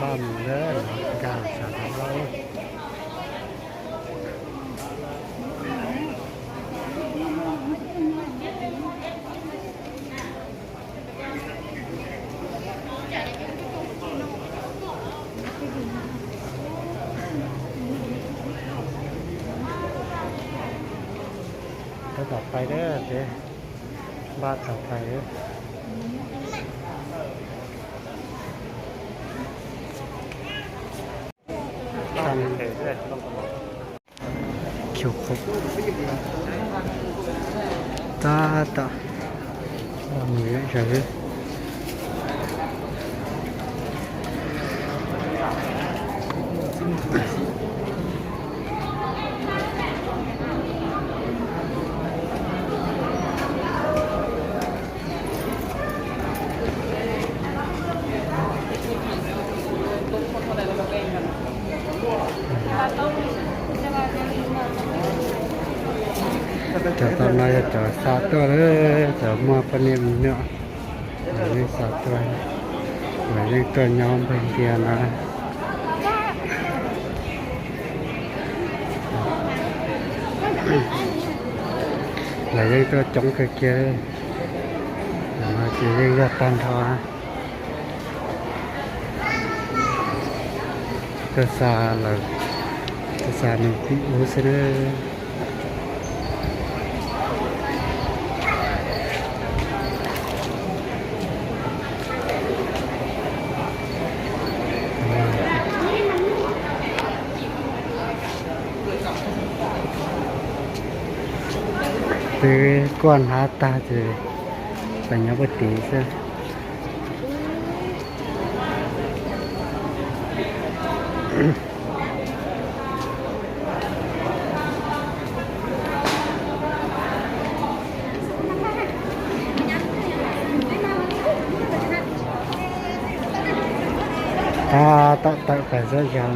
บ้านเด้อกาสาเราก็ต่อไปเด้อเด้บ้านต่อไปเด้อเขียวครบตามือเฉยจะตอนนี้จะสาตัวเลยจะมาปนิมเนี่ยนี่สาตัวเหมือนยังตัวย้อมเป็นเดียนะหลายยังตัวจงเกยๆมาจียังจะตันทอตัวซาเลยตัวซาหนึ่งที่อุสเนtừ quan há ta thì phải nhớ bất tí xem ta phải rất giàu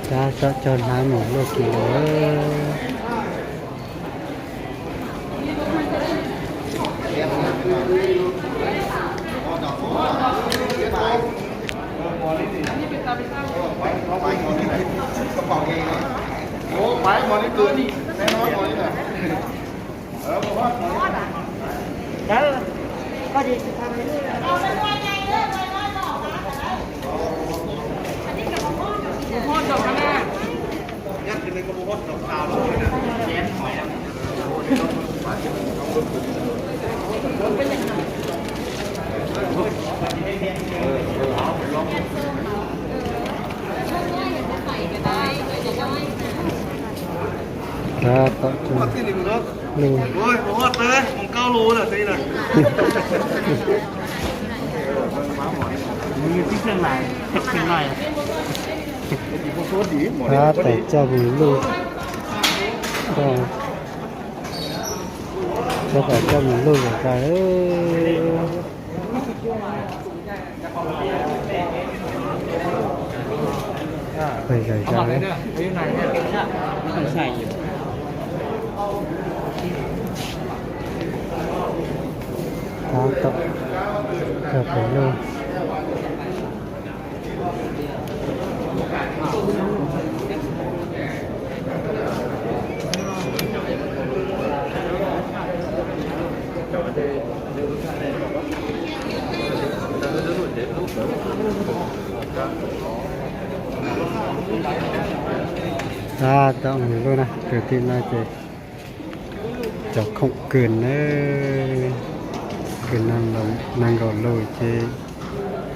ta cho hai một lô kilo có gì thìทำเลยหม้อดอกนะยัดในกระปุกดอกขาวเลยนะแย้มหอยนะครับต่อจนลูโอ้ยหมดเลยผม9 โลน่ะสิน่ะมีที่เครื่องไหนเช็คเครื่องหน่อยถ้าแต่เจ้ามีลูกก็แต่เจ้ามีลูกก็ไปใส่ใจเลยใส่อยู่ถ้าตกก็เป็นลูกถ้าต้องมีลูกนะเกิดที่น่าจะkhông quyền đấy quyền năng gọi lôi chứ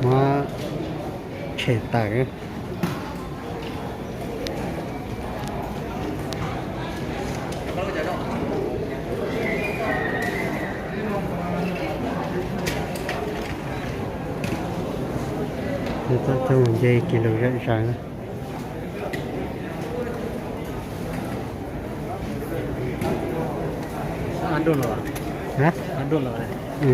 mà trẻ tải thì ta cho một dây kilo rưỡi sáng ăn đồn rồi hả ăn đồn rồi ừ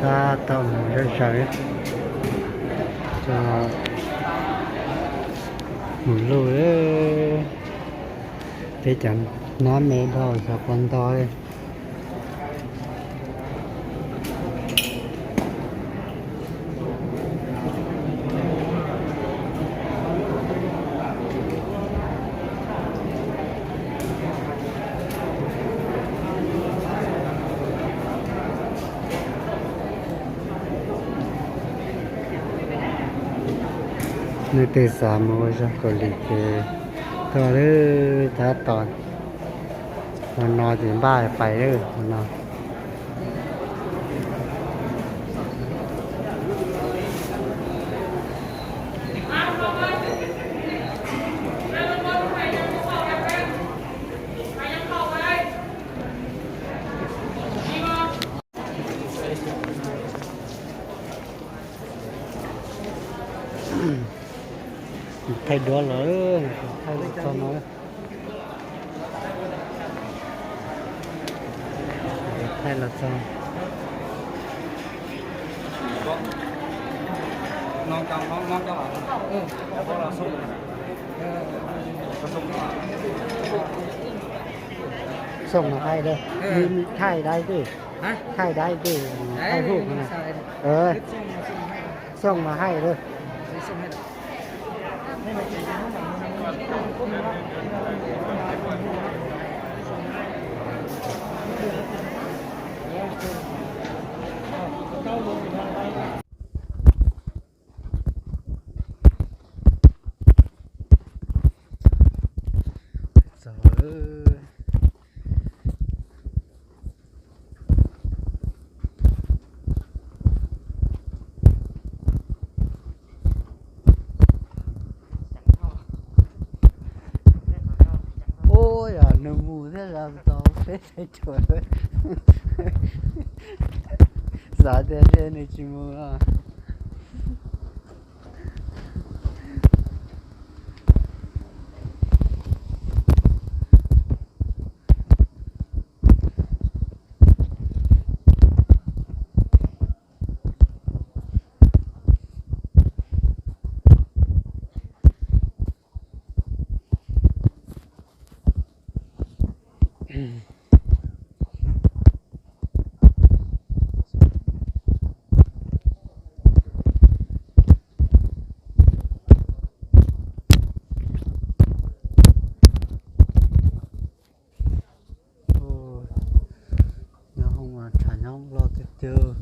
ta tao rất sợ cho một lùi để chẳng nám mẹ đâu cho con tôi nơi từ xa mua ra có lịch về tôi đó ta tònมันนอนถึงบ้านไปเด้อมันนอนthay đổi rồi thay đổi cho nó thay là sao น้องจังน้องจังหวะแล้วพวกเราส่งส่งจังหวะ ส่งมาให้เด้อมีถ่ายได้ดิ ฮะ ถ่ายได้ดิถ่ายรูปนะส่งมาให้เด้อôi à nó mù thế làm sao phết thấy trời giả thế thế này chỉ mù à nó không mà thả nhau lo chưa